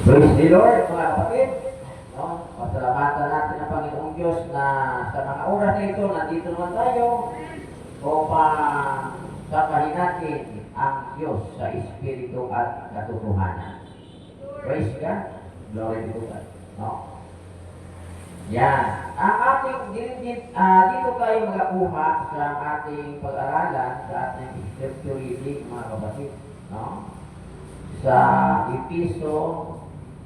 Praise the Lord, mga kapatid. No? Pasalamatan natin ang Panginoong Diyos na sa mga oras na ito, nandito naman tayo upang sabahin natin ang Diyos sa Espiritu at katotohanan. Praise God. Glory to God. No? Yan. Ang ating dito tayo magakuha sa ating pag-aralan, sa ating scripture reading, mga kapatid. No? Sa Episo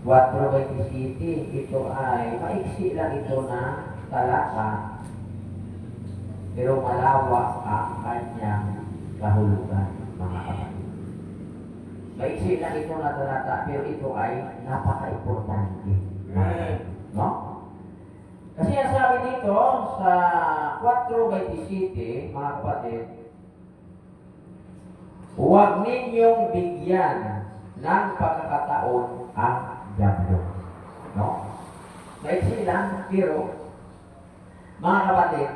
4:27, ito ay maiksi lang ito na talata, pero malawak ang kanyang kahulugan, mga kapatid. Maiksi lang ito na talata, pero ito ay napaka-importante. No? Kasi ang sabi dito sa 4:27, mga kapatid, huwag ninyong bigyan ng pagkakataon ang diablo. No? Maiksi lang, pero mga kapatid,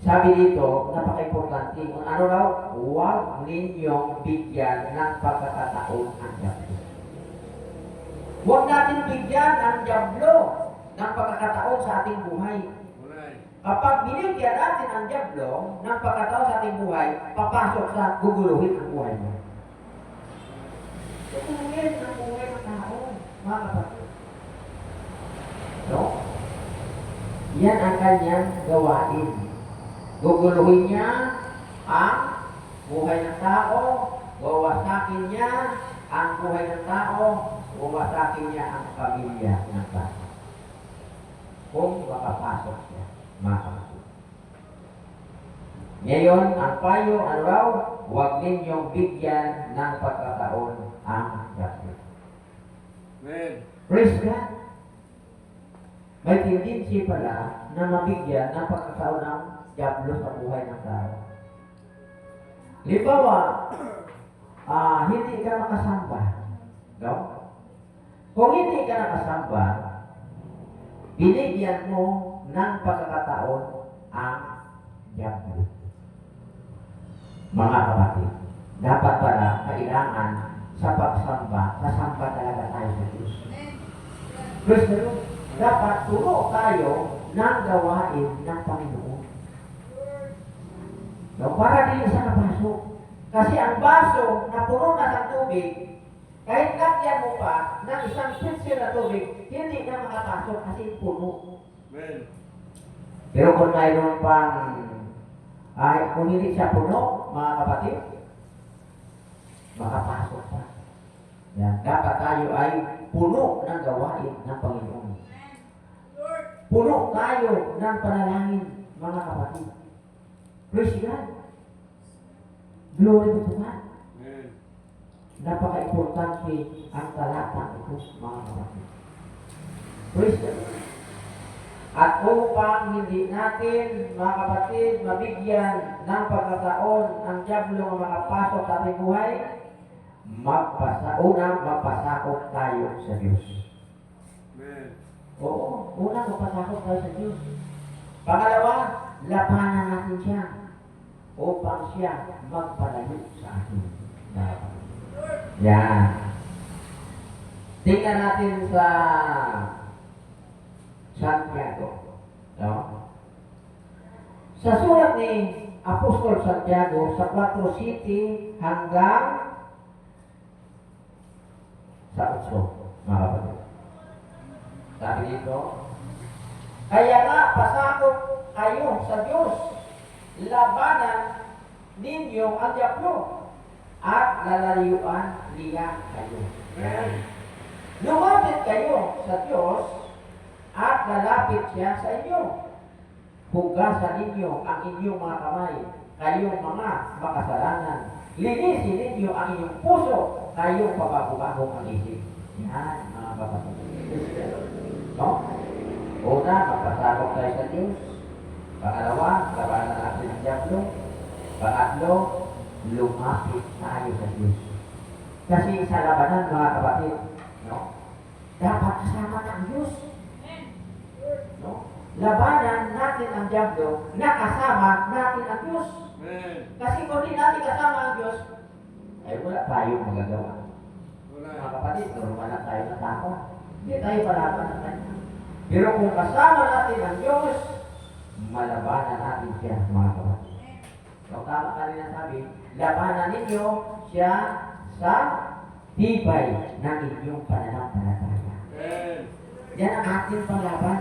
sabi dito, napaka-importante. Ano raw? Huwag ninyong bigyan ng pagkakataon ang diablo. Huwag natin bigyan ang diablo ng pagkakataon sa ating buhay. Kapag binigyan natin ang diablo ng pagkakataon sa ating buhay, papasok sa guguluhin ang buhay mo. Guguluhin ang buhay ng tao, mga kapatid. No? Yan ang kanyang gawain. Guguluhin niya ang buhay ng tao, wawasakin niya ang buhay ng tao, wawasakin niya ang pamilya ng tao. Kung makapasok siya, mga kapatid. Ngayon, ang payo, ano raw? Huwag ninyong bigyan ng pagkataon ang diablo. Amen. Praise God. May tendency pala na mabigyan ng pagkataon ng diablo sa buhay ng tao. Halimbawa, hindi ka nakasamba. No? Kung hindi ka nakasamba, binigyan mo ng pagkakataon ang diablo. Mga kapatid, dapat pala kailangan sa pagsamba, kasamba talaga tayo sa Diyos. Gusto nyo, dapat turo tayo ng gawain ng Panginoon. No, para din sa baso. Kasi ang baso na puno na ng tubig, kahit lagyan mo pa ng isang pitsil na tubig, hindi na makapasok kasi puno. Amen. Pero kung mayroon pang, kung hindi siya puno, mga kapatid, makapasok pa. Yan. Dapat tayo ay puno ng gawain ng Panginoon. Puno tayo ng panalangin, mga kapatid. Praise God. Glory to God. Amen. Napaka-importante ang talatang ito, mga kapatid. Praise God. At upang hindi natin, mga kapatid, mabigyan ng pagkataon ang diablo na makapasok sa ating buhay, magpasakop tayo sa Diyos. Amen. Oo, unang magpasakop tayo sa Diyos. Pangalawa, labanan natin siya upang siya magpalayo sa atin. Yan. Tingnan natin sa Santiago. No? Sa sulat ni Apostol Santiago sa 4:7 hanggang sa 8, mga kapatid. Sabi dito, kaya nga pasakop kayo sa Diyos, labanan ninyo ang diablo at lalayuan niya kayo. Lumapit kayo sa Diyos at lalapit siya sa inyo. Hugasan ninyo ang inyong mga kamay, kayong mga makasalanan. Linisin ninyo ang inyong puso, kayong pabago-bagong ang isip. Yan, mga kapatid. No? Una, magpasakop tayo sa Diyos. Pangalawa, labanan natin ang diablo. Pangatlo, lumapit tayo sa Diyos. Kasi sa labanan, mga kapatid, no? Dapat kasama ng Diyos. No? Labanan natin ang diablo, nakasama natin ang Diyos. Amen. Kasi kung di natin kasama ang Diyos, ay wala tayong magagawa. Mga kapatid, normal na tayo na tao. Hindi tayo palaban ng kanya. Pero kung kasama natin ang Diyos, malabanan natin siya, mga kapatid. So, tama kanina sabi, labanan ninyo siya sa tibay ng inyong pananampalataya. Amen. Yan ang ating panglaban.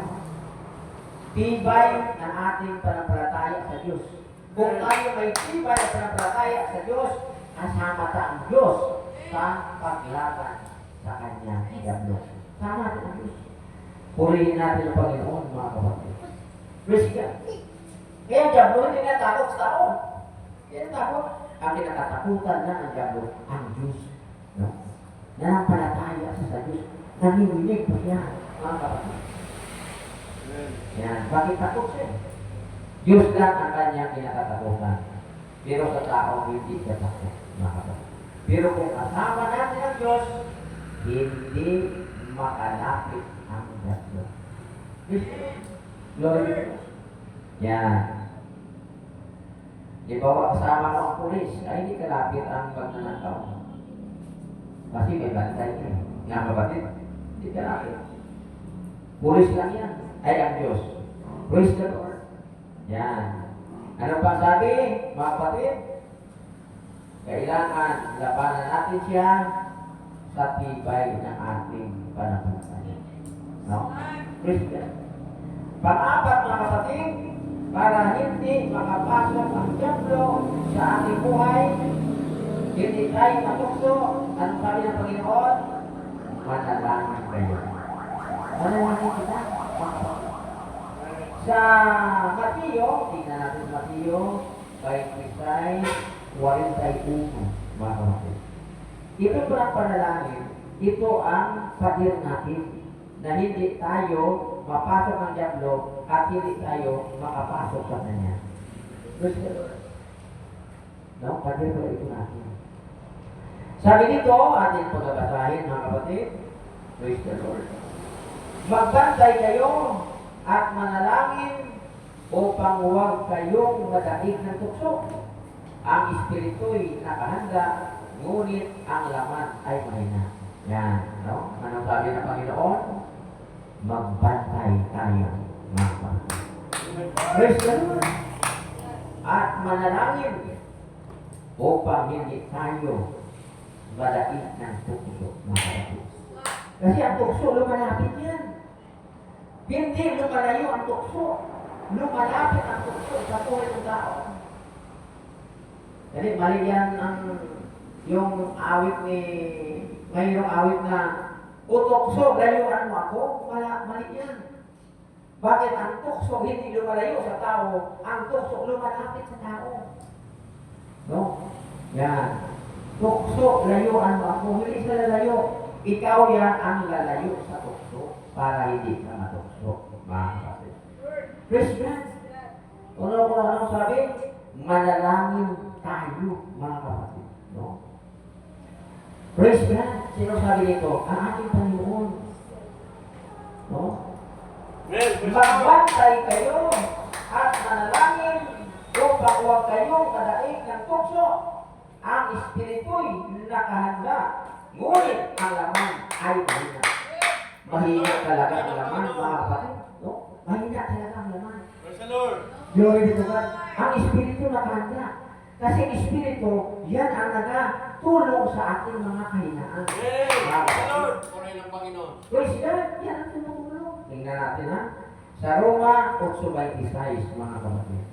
Tibay ng ating pananampalataya sa Diyos. Kung tayo may tibay ng pananampalataya sa Diyos, kasama ta ang Diyos sa paglaban sa Kanya. Diablo. Sama natin ang Diyos. Purihin natin ang Panginoon, mga kapatid. Praise God. Kaya ang Diablo hindi natakot sa tao. Hindi natakot. Ang kinakatakutan lang ang Diablo, ang Diyos. No? Nanampalataya sa Diyos. Nanginginig pa siya, mga kapatid. Amen. Yan. Bakit takot siya? Diyos lang ang kanyang kinakatakutan. Pero sa tao, hindi siya takot, mga kapatid. Pero kung kasama natin ang Diyos, hindi makalapit ang Diablo. Glory to God. Yan. Di ba kasama mo ang pulis, ay hindi kalapit ang pagnanakaw. Kasi may bantay ka. Nga kapatid, hindi kalapit. Pulis lang yan, ay ang Diyos. Praise the Lord. Yan. Ano pa sabi, mga kapatid? Kailangan labanan natin siya sa tibay ng ating pananampalataya. No? Praise God. Pang-apat, mga kapatid, para hindi makapasok ang Diablo sa ating buhay, hindi tayo matukso. Anong sabi ng Panginoon? Manalangin kayo. Manalangin kita. Sa Mateo, tingnan natin Mateo, 26, 41, mga kapatid. Ito po ang panalangin. Ito ang padir natin na hindi tayo mapasok ng Diablo at hindi tayo makapasok sa Kanya. Praise the Lord. No? Padir po ito natin. Sabi dito, atin po nabasahin, mga kapatid. Praise the Lord. Magbantay kayo at manalangin upang huwag kayong madaig ng tukso. Ang espiritu'y nakahanda, ngunit ang laman ay mahina. Yan. No? Anong sabi ng Panginoon? Magbantay tayo, mga kapatid. Praise the Lord. At manalangin upang hindi tayo madaig ng tukso, mga kapatid. Kasi ang tukso, lumalapit yan. Hindi lumalayo ang tukso. Lumalapit ang tukso sa buhay ng tao. Kasi mali yan ang yung awit ni, mayroong awit na utukso, layuan mo ako, mali yan. Bakit ang tukso hindi lumalayo sa tao, ang tukso lumalapit sa tao? No? Yan. Tukso, layuan mo ako, hindi sa lalayo. Ikaw yan ang lalayo sa tukso para hindi ka matukso. Mga kapatid. Praise God. Ano sabi? Manalangin tayo, mga kapatid. No? Praise God. Sino sabi nito? Ang ating Panginoon. No? Magbantay kayo at manalangin upang huwag kayong kadaig ng tukso. Ang espiritu'y nakahanda, ngunit ang laman ay mahina. Mahina talaga ang laman, mga kapatid. No? Mahina talaga ang laman. Praise the Lord. Glory to God. Ang espiritu nakahanda. Kasi espiritu, yan ang nagatulong sa ating mga kahinaan. Praise the Lord. Purihin ang Panginoon. Praise God, yan ang tumutulong. Tingnan natin ha. Sa Roma 8:26, mga kapatid.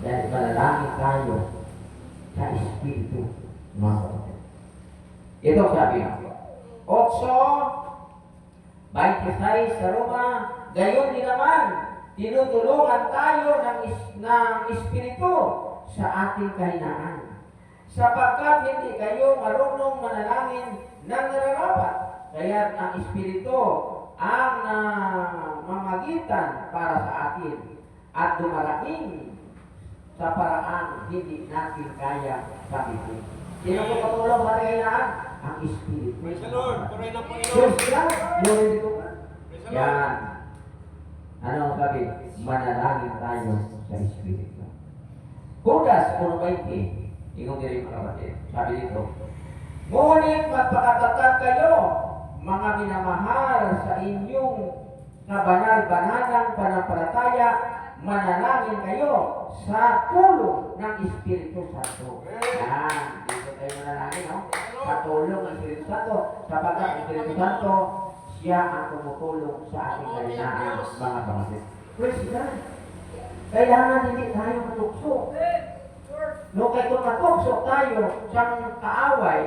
Dahil malalangin tayo sa espiritu, mga kapatid. Ito sabi nga. 8:26 sa Roma, gayon din naman, tinutulungan tayo ng espiritu sa ating kahinaan. Sapagkat hindi kayo marunong manalangin ng nararapat. Kaya ang espiritu ang mamagitan para sa atin at dumarating sa paraan hindi natin kaya sabihin. Sino po katulong sa kahinaan? Ang espiritu. Praise the Lord. Purihin ang Panginoon. Praise God. Glory to God. Praise the Lord. Yan. Ano ang sabi? Manalangin tayo sa Espiritu. Judas 1:20, ingong diri mga kapatid. Sabi dito, Ngunit magpakatatag kayo, mga minamahal, sa inyong kabanal-banalang pananampalataya, manalangin kayo sa tulong ng Espiritu Santo. Yan, dito tayo manalangin, no? Sa tulong ng Espiritu Santo, sapagkat ang Espiritu Santo, siya ang tumutulong sa ating kalinaan, mga kapatid. Praise God. Kailangan hindi tayo matukso. No, kaya kung matukso tayo sa kaaway,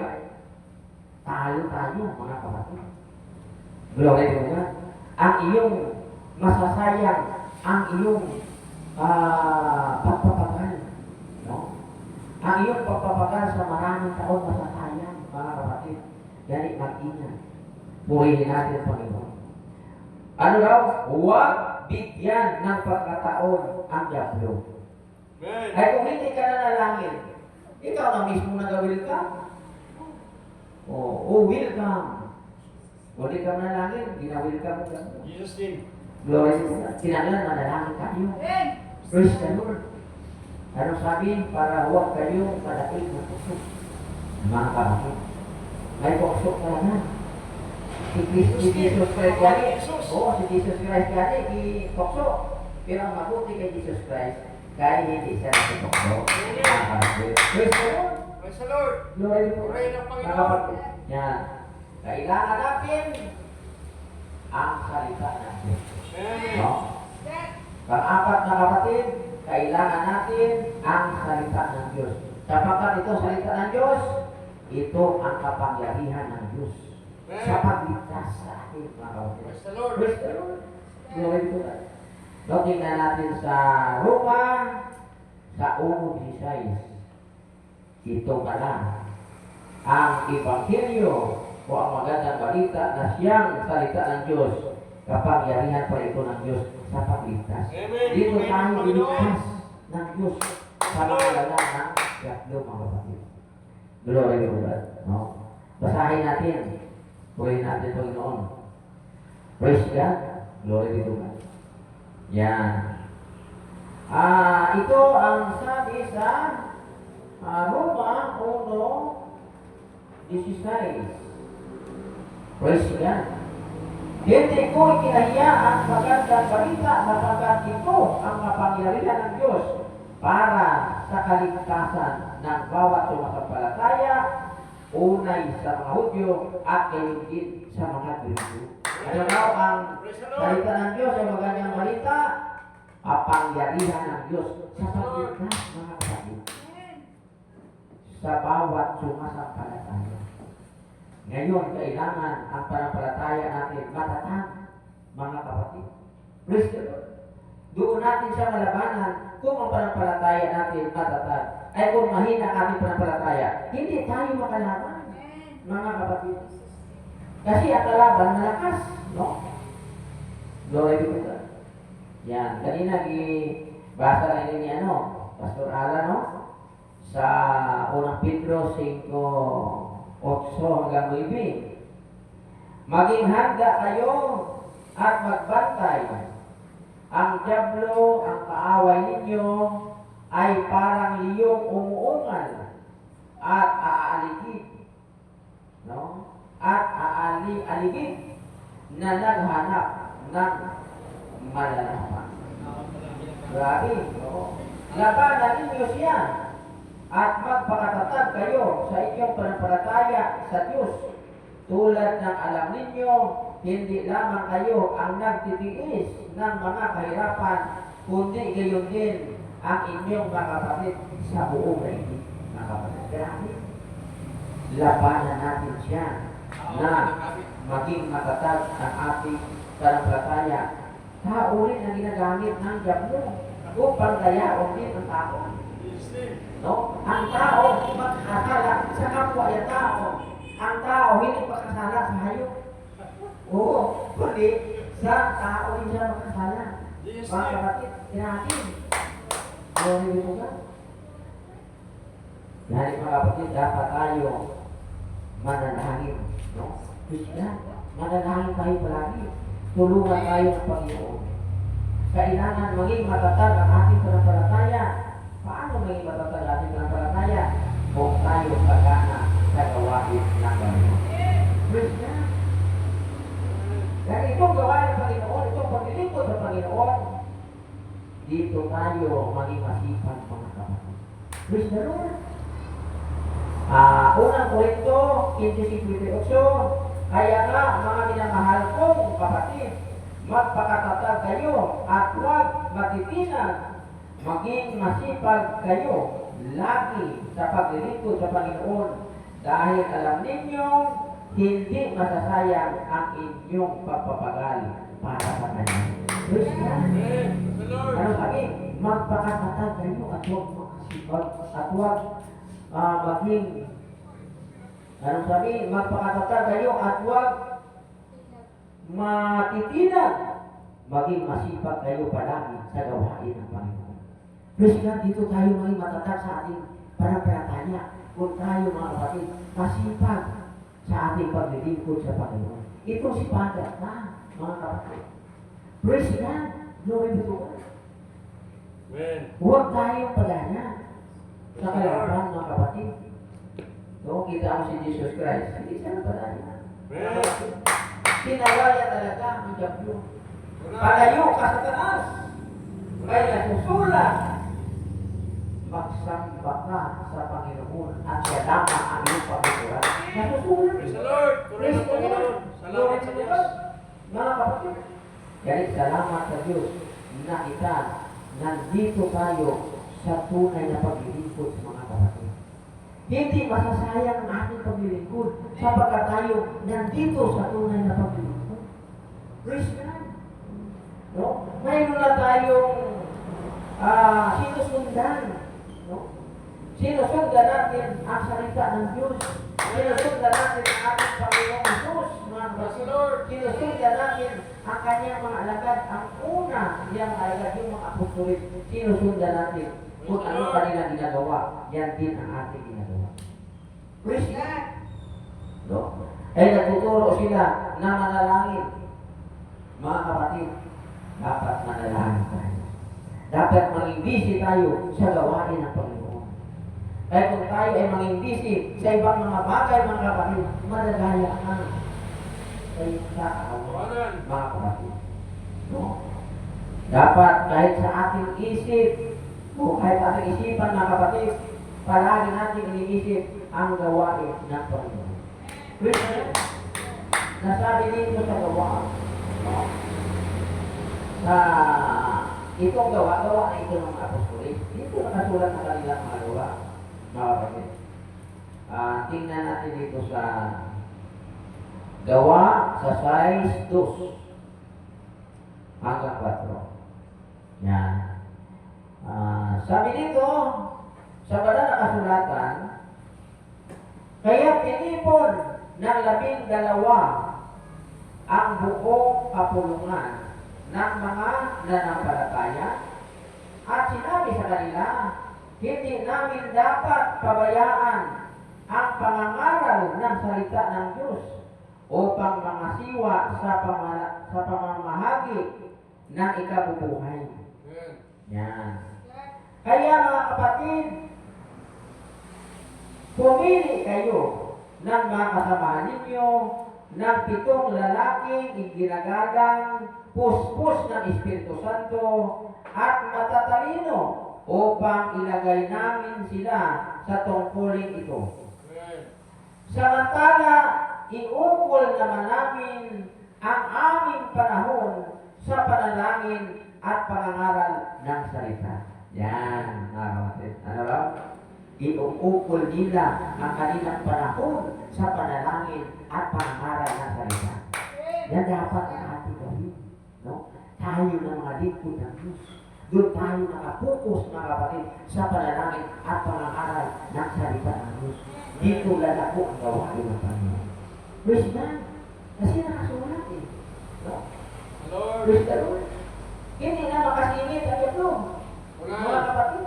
talo tayo, mga kapatid. Glory to God. Ang iyong masasayang, ang iyong pagpapagal. No? Ang iyong pagpapagal sa maraming taon masasayang, mga kapatid. Yan mag-ingat. Purihin natin ang Panginoon. Ano daw? Huwag bigyan ng pagkataon ang diablo. Amen. Ay kung hindi ka nanalangin, ikaw na mismo nag-welcome. Welcome. Kung di ka manalangin, ginawelcome mo ka. Jesus name. Glory to God. Kinailangan manalangin tayo. Praise the Lord. Ano sabi? Para huwag kayong malapit na tusok. Mga kapatid. May tusok talaga. Si Jesus Christ gani. Oo, si Jesus Christ gani. I-tusok. Pero ang mabuti kay Jesus Christ, kaya hindi siya nagtutukso. Mga kapatid. Praise the Lord. Praise the Lord. Glory to God. Purihin ang Mga Panginoon. kapatid. Yan. Kailangan natin ang salita ng Diyos. Amen. No? Pang-apat na kapatid, kailangan natin ang salita ng Diyos. Sapagkat ito salita ng Diyos, ito ang kapangyarihan ng Diyos sa pagligtas sa ating mga kapatid. Praise the Lord. Praise the Lord. Glory to God. No, tingnan natin sa Roma, sa 1:16. Ito pala ang Ebanghelyo o ang magandang balita na siyang salita ng Diyos. Kapangyarihan pa ito ng Diyos sa pagligtas. Amen. Dito Amen. tayo Panginoon. iligtas ng Diyos sa mga lalang ng yaklo, mga kapatid. Glory to God. No? Basahin natin. Purihin natin, Panginoon. Praise God. Glory to God. Yan. Ito ang sabi sa Roma 1:16. Praise God. Hindi ko ikinahiya ang magandang balita sapagkat ito ang kapangyarihan ng Diyos para sa kaligtasan ng bawat sumasampalataya, unay sa mga Hudyo at gayon din sa mga Griyego. Ano daw ang salita ng Diyos o magandang balita? Kapangyarihan ng Diyos sa pagligtas, mga kapatid, sa bawat sumasampalataya. Ngayon, kailangan ang pananampalataya natin matatag, mga kapatid. Praise the Lord. Doon natin siya malabanan kung ang pananampalataya natin matatag. Ay kung mahina ang ating pananampalataya, hindi tayo makalaban, mga kapatid. Kasi ang kalaban malakas, no? Glory to God. Yan. Kanina, basa na rin niya, Pastor Alan, sa unang Pedro 5:8-9. Maging handa kayo at magbantay. Ang diablo, ang kaaway ninyo, ay parang liyong umuungal at aaligid. No? At aligid na naghanap ng malalaman. Grabe, no? Labanan ninyo siya at magpakatatag kayo sa inyong pananampalataya sa Diyos. Tulad ng alam ninyo, hindi lamang kayo ang nagtitiis ng mga kahirapan, kundi gayon din ang inyong mga kapatid sa buong daigdig. Mga kapatid, grabe. Labanan natin siya na maging matatag ang ating pananampalataya. Tao rin ang ginagamit ng diablo upang dayaon din ang tao. No? Ang tao magkakasala sa kapwa yung tao. Ang tao hindi magkakasala sa hayop. Oo, kundi sa tao din siya magkakasala. Mga kapatid, tinatin. Glory to God. Dahil mga kapatid, dapat tayo manalangin. No? Christian, manalangin tayo palagi. Tulungan tayo ng Panginoon. Kailangan maging matatag ang ating pananampalataya. Paano maging matatag ang ating pananampalataya? Kung tayo pagana sa sa gawain ng Panginoon. Praise God. Dahil itong gawain ng Panginoon, itong paglilingkod sa Panginoon, dito tayo maging masipag mga kapatid. Praise the Lord. Unang Korinto 15:28, kaya nga mga minamahal kong kapatid, magpakatatag kayo at huwag matitinan, maging masipag kayo lagi sa paglilingkod sa Panginoon dahil alam ninyo hindi masasayang ang inyong pagpapagal para sa Kanya. Praise God. Ano sabi? Magpakatatag kayo at huwag makasipag at huwag maging ano sabi? Magpakatatag kayo at huwag matitinan, maging masipag kayo palagi sa gawain ng Panginoon. Praise God, dito tayo maging matatag sa ating pananampalataya. Kung tayo mga kapatid, masipag sa ating paglilingkod sa Panginoon. Ito si Padre na, mga kapatid. Praise God, glory be to God. Amen. Huwag tayong pagana sa kalaban, mga kapatid. So, kita mo si Jesus Christ, hindi siya pagana. Amen. Sinawaya talaga ang Diablo. Palayo ka sa taas. Kaya nasusulat, magsamba ka sa Panginoon at siya lamang ang iyong pagkukuran. Nasusulat. Praise the Lord. Praise the Lord. Salamat sa Diyos. Mga kapatid. Kaya salamat sa Diyos na kita nandito tayo sa tunay na paglilingkod sa mga kapatid. Hindi masasayang ang ating paglilingkod sapagkat tayo nandito sa tunay na paglilingkod. Praise God. No? Mayroon na tayong sinusundan. No? Sinusundan natin ang salita ng Diyos. Sinusundan natin ang ating Panginoong Jesus. Sinusundan natin ang kanyang mga alagad. Ang una niyang alagad, yung mga apostolis, sinusundan natin kung ano kanila ginagawa. Yan din ang ating ginagawa. Praise God. No? Ay nagtuturo sila na manalangin. Mga kapatid, dapat manalangin tayo. Dapat maging busy tayo sa gawain ng Panginoon. Kaya kung tayo ay maging busy sa ibang mga bagay, mga kapatid, madagaya ka sa iyong kaawan, mga kapatid. No? Dapat kahit sa ating isip, o kahit ating isipan, mga kapatid, palagi natin iniisip ang gawain ng Panginoon. Praise God. Nasabi dito sa gawain, no? Sa itong gawa na ito ng apostolis. Dito nakasulat sa kanilang mga gawa, mga kapatid. Tingnan natin dito sa gawa sa size 2 hanggang 4. Yan. Sabi dito, sa banal na kasulatan, kaya tinipon ng 12 ang buong kapulungan ng mga nanampalataya at sinabi sa kanila, hindi namin dapat pabayaan ang pangangaral ng salita ng Diyos upang mangasiwa sa pamamahagi ng ikabubuhay. Yan. Kaya mga kapatid, pumili kayo ng mga kasamahan ninyo ng 7 lalaking iginagagang puspos ng Espiritu Santo at matatalino upang ilagay namin sila sa tungkulin ito. Samantala, iukol naman namin ang aming panahon sa panalangin at pangangaral ng salita. Yan, mga kapatid. Ano ba? Iukol nila ang kanilang panahon sa panalangin at pangangaral ng salita. Yan dapat ang ating gawin. No? Tayo ng mga lingkod ng Diyos. Doon tayo nakapokus, mga kapatid, sa panalangin at pangangaral ng salita ng Diyos. Dito lalako ang gawain ng Panginoon. Praise God. Kasi nakasulat eh. No? Praise the Lord. Hindi na makasingit ang ito. Mga kapatid.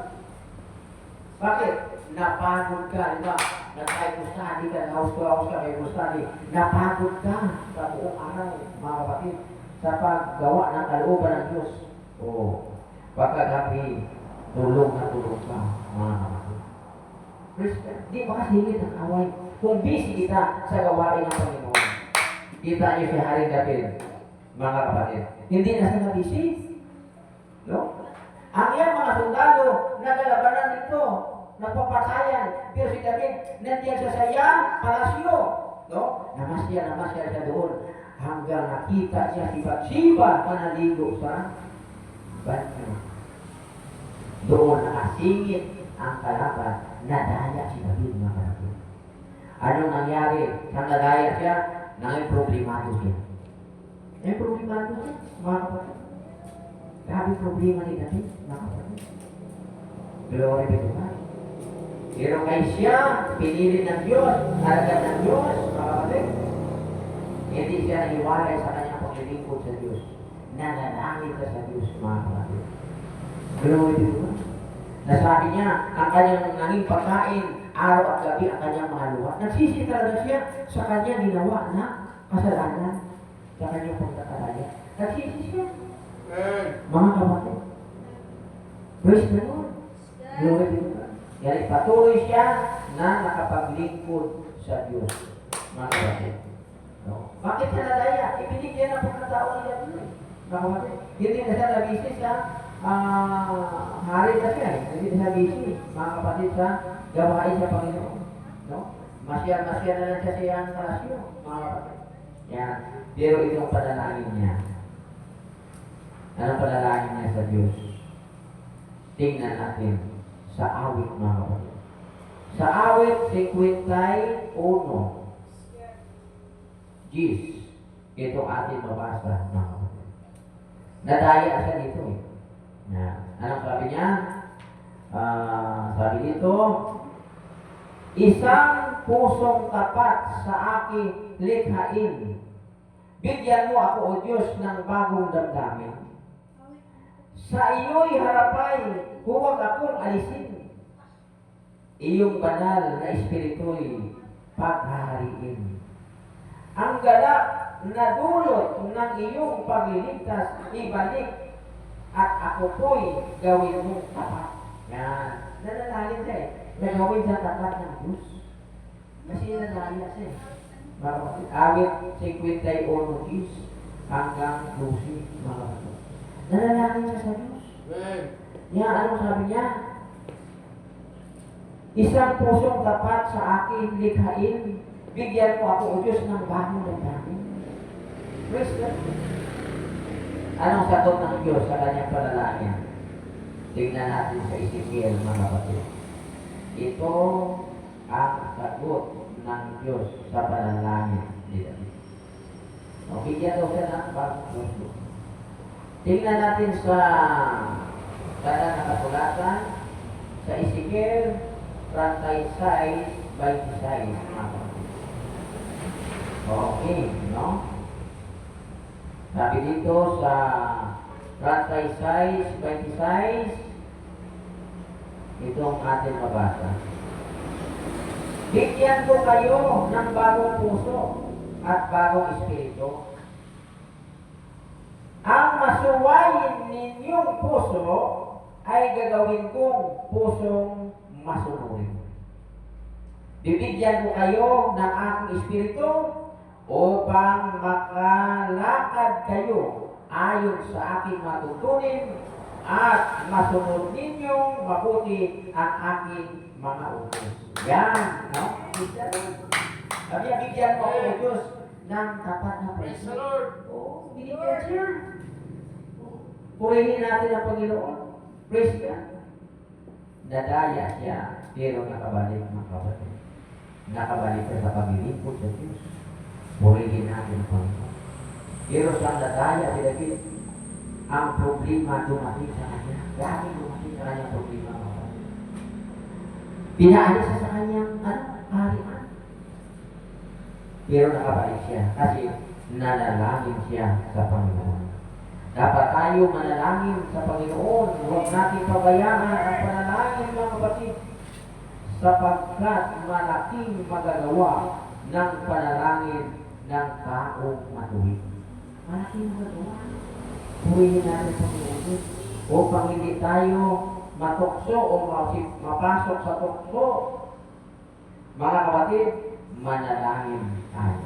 Bakit? Napagod ka, di ba? Nag-Bible study ka, house to house ka, Bible study. Napagod ka sa buong araw, mga kapatid, sa paggawa ng kalooban ng Diyos. O, pagkagabi, tulong na tulong ka, mga kapatid. Di makasingit ang away. kung busy kita sa gawain ng Panginoon. Kita niyo si Haring David, mga kapatid. Hindi na siya busy. No? Ang iyang mga sundalo, nagalabanan nito, nagpapatayan. Pero si David, nandiyan siya sa iyang palasyo. No? Namasya siya doon. Hanggang nakita niya si Bathsheba panaligo sa banyo. Doon nakasingit ang kalaban, nadaya si David, mga kapatid. Anong nangyari? Nang nadaya siya, nanging problemado siya. May problemado siya, mga kapatid. Grabe problema ni David, mga kapatid. Glory be to God. Pero kay siya, pinili ng Diyos, alagad ng Diyos, mga kapatid. Hindi siya naiwalay sa kanyang paglilingkod sa Diyos. Nananangin ka sa Diyos, mga kapatid. Glory be to God. Nasabi niya, ang kanyang nanging pagkain, araw at gabi ang kanyang mga luha. Nagsisi talaga siya sa kanyang ginawa na kasalanan sa kanyang pagkakalaya. Nagsisi siya. Mga kapatid. Praise the Lord. Glory be to God. Yan, patuloy siya na nakapaglingkod sa Diyos. Mga kapatid. No? Bakit siya nadaya? Ibinigyan ng pagkataon niya dito. Mga kapatid. Hindi na siya nabisi sa hari na siya. Hindi na siya bisi. Mga kapatid sa gawain sa Panginoon. No? Masya na lang siya sa iyang palasyo. Mga kapatid. Yan. Pero itong panalangin niya. Anong panalangin niya sa Diyos? Tingnan natin sa awit, mga kapatid. Sa awit 51, Gis. Ito ating mabasa, mga kapatid. Nadaya siya dito eh. Anong sabi niya? Sabi dito, isang pusong tapat sa aking likhain. Bigyan mo ako, O Diyos, ng bagong damdamin. Sa iyo'y harapay, huwag akong alisin. Iyong banal na espiritu'y paghahariin. Ang galak na dulot ng iyong pagliligtas, ibalik, at ako po'y gawin mong tapat. Yan. Nananalin siya eh. Nagawin siya tapat ng Diyos. Kasi nananalin siya eh. Awit 51 Gis hanggang 12, mga kapatid. Nananalin siya sa Diyos. Yan, anong sabi niya? Isang pusong tapat sa akin likhain, bigyan mo ako, O Diyos, ng bagong damdamin. Praise God. Anong sagot ng Diyos sa kanyang panalangin? Tingnan natin sa Ezekiel, mga kapatid. Ito ang sagot ng Diyos sa panalangin ni David. O, bigyan daw siya ng bagong puso. Tingnan natin sa kanang nakasulatan sa Ezekiel 36, 26, mga kapatid. Okay, no? Sabi dito sa 36, 26, itong ating mabasa. Bigyan ko kayo ng bagong puso at bagong espiritu. Ang masuwayin ninyong puso ay gagawin kong pusong masunurin. Bibigyan ko kayo ng aking espiritu upang makalakad kayo ayon sa aking matutunin at masunod ninyong mabuti ang aking mga utos. Yan, no? Sabi niya, bigyan mo ako, Diyos, ng tapat na Praise puso. the Lord. Oo, binigyan siya. Purihin natin ang Panginoon. Praise God. Nadaya siya, pero nakabalik, mga kapatid. Nakabalik siya sa paglilingkod sa Diyos. Purihin natin ang Panginoon. Pero sa nadaya si David, ang problema dumating sa kanya. Grabe dumating sa kanyang problema, mga kapatid. Pinaalis siya sa kanyang harian. Pero nakabalik siya kasi nanalangin siya sa Panginoon. Dapat tayo manalangin sa Panginoon. Huwag natin pabayaan ang panalangin, mga kapatid, sapagkat malaking magagawa ng panalangin ng taong matuwid. Malaking magagawa. Purihin natin sa Panginoon upang hindi tayo matukso o mapasok sa tukso. Mga kapatid, manalangin tayo.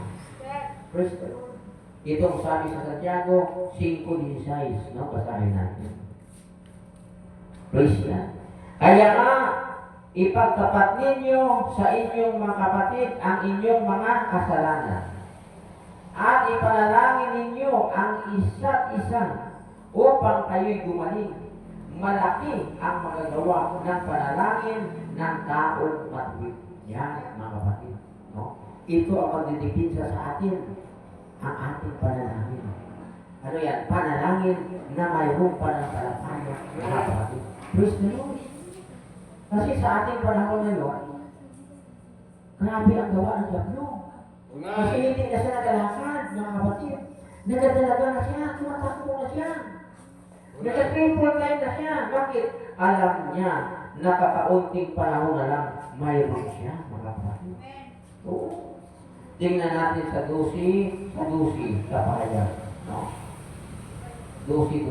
Praise the Lord. Itong sabi sa Santiago 5:16, no? Basahin natin. Praise God. Kaya nga, ipagtapat ninyo sa inyong mga kapatid ang inyong mga kasalanan. At ipanalangin ninyo ang isa't isa upang kayo'y gumaling. Malaki ang magagawa ng panalangin ng taong matuwid. Yan, mga kapatid. No? Ito ang magdidipinsa sa atin, ang ating panalangin. Ano yan? Panalangin na mayroong pananampalataya, mga kapatid. Praise the Lord. Kasi sa ating panahon ngayon, grabe ang gawa ng diablo. Kasi hindi na siya nagalakad, mga kapatid. Nagadalaga na siya, tumatakbo na siya. Nag-triple time na siya. Bakit? Alam niya, nakakaunting panahon na lang, mayroon siya, mga kapatid. Oo. Tingnan natin sa dusi, sa pahayag. No? Dusi.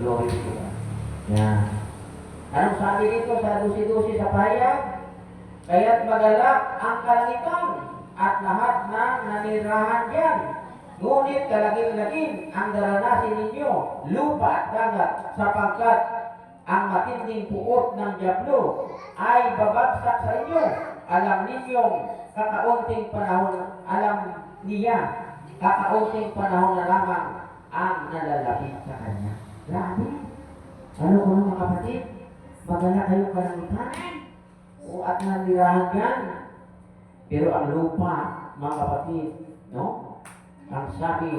Glory to God. Yan. Anong sabi dito sa dusi sa pahayag? Kaya't magalak ang kalangitan at lahat ng nanirahan diyan. Ngunit kalaging-laging ang daranasin ninyo, lupa at dagat, sapagkat ang matinding puot ng diablo ay babagsak sa inyo. Alam ninyong kakaunting panahon, alam niya, kakaunting panahon na lamang ang nalalapit sa kanya. Grabe. Ano ko mga kapatid? Magala kayong kalangitan o at nanirahan yan. Pero ang lupa, mga kapatid, no? Ang sabi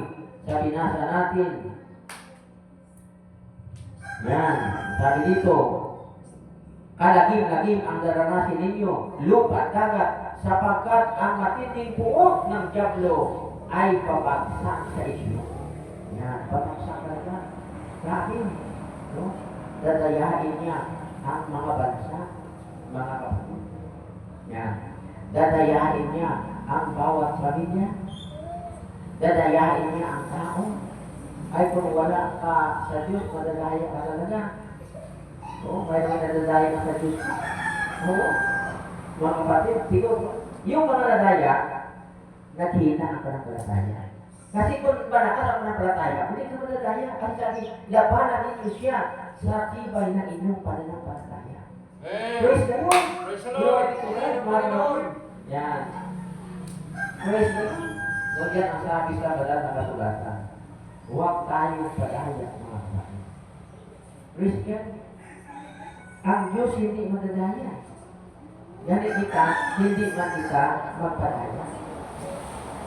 sa binasa natin, yan, sabi dito, kalagim-lagim ang daranasin ninyo, lupa at dagat, sapagkat ang matinding puot ng diablo ay babagsak sa inyo. Yan, babagsak talaga. Grabe, no? Dadayain niya ang mga bansa, mga kapatid. Yan. Dadayain niya ang bawat pamilya. Dadayain niya ang tao. Ay kung wala ka sa Diyos, madadaya ka talaga. Oo, may mga nadadaya ka sa Diyos. Oo. Mga kapatid, siguro, yung mga nadadaya, naghihina ang pananampalataya. Kasi kung malakas ang pananampalataya, hindi ka madadaya. Kasi sabi, labanan ninyo siya sa tibay ng inyong pananampalataya. Praise the Lord! Praise the Lord! Glory to God, mga kapatid. Yan. Praise the Lord! So yan ang sabi sa banal na kasulatan. Huwag tayong padaya, mga kapatid. Praise God! Ang Diyos hindi madadaya. Yan kita, hindi man kita magpadaya.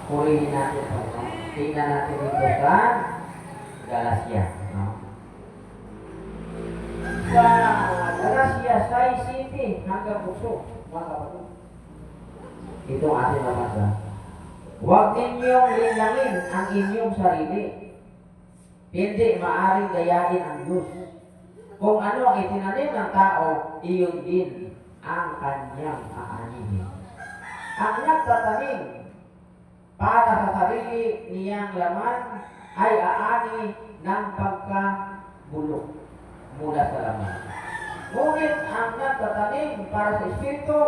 Purihin natin ito. No? Tingnan natin dito sa Galatia. No? Sa Galatia 6:7 hanggang 8, mga kapatid. Ito ang ating mabasa. Huwag ninyong linangin ang inyong sarili. Hindi maaring gayahin ang Diyos. Kung ano ang itinanim ng tao, iyon din ang kanyang aanihin. Ang nagtatanim para sa sarili niyang laman ay aani ng pagkabulok mula sa laman. Ngunit ang nagtatanim para sa Espiritu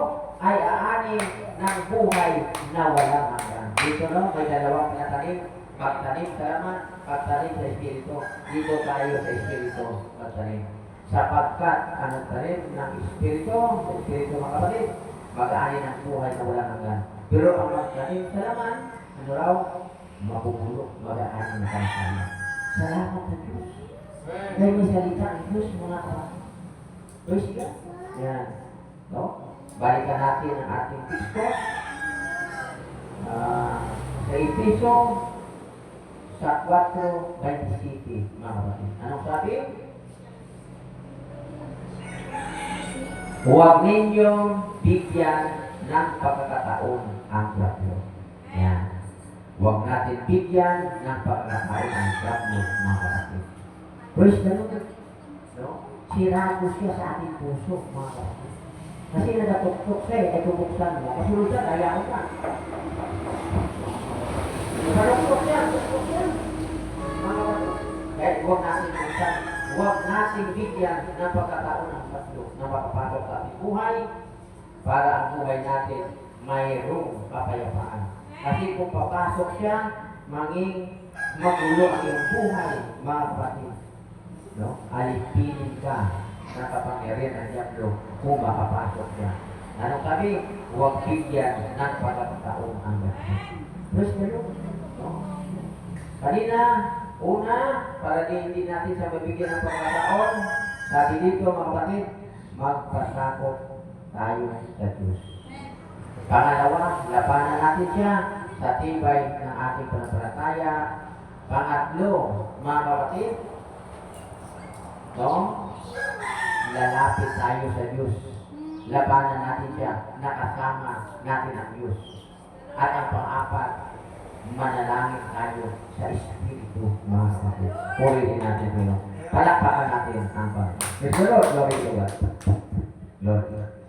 ay aani ng buhay na walang hanggan. Dito no, may dalawang pinatanim. Pagtanim sa laman, pagtanim sa Espiritu. Dito tayo sa Espiritu magtanim. Sapagkat ang nagtanim ng Espiritu, sa Espiritu mga kapatid, mag-aani ng buhay na walang hanggan. Pero ang magtanim sa laman, ano raw? Mabubulok, mag-aani ng kansaya. Salamat sa Diyos. Dahil may salita ang Diyos, mga kapatid. Praise God. Yan. No? Balikan natin ang ating teksto. Sa Efeso, sa 4:27, mga kapatid. Anong sabi? Huwag ninyong bigyan ng pagkakataon ang diablo. Yan. Huwag natin bigyan ng pagkakataon ang diablo, mga kapatid. Praise the Lord. No? Sira ko siya sa ating puso, mga kapatid. Kasi nagatuktok siya ay bubuksan mo. Kasunod siya, ayaw ka. Nagatuktok siya, tuktok siya. Mga kapatid. Kaya huwag natin buksan. Huwag natin bigyan ng pagkataon ng diablo na makapasok sa ating buhay para ang buhay natin mayroong kapayapaan. Kasi kung papasok siya, magulo ang iyong buhay, mga kapatid. No? Alipinin ka ng kapangyarihan ng Diablo kung makapasok siya. Ano kami? Huwag bigyan ng pagkakataon ang Diablo. Praise the Lord. No? Kanina, una, para hindi natin siya mabigyan ng pagkakataon, sabi dito mga kapatid, magpasakop tayo sa Diyos. Pangalawa, labanan natin siya sa tibay ng ating pananampalataya. Pangatlo, mga kapatid, no? Lalapit tayo sa Diyos. Labanan natin siya, nakasama natin ang Diyos. At ang pang-apat, manalangin tayo sa Espiritu, mga kapatid. Purihin natin ngayon. Palakpakan natin ang Panginoon. Praise the Lord, glory to God. Lord.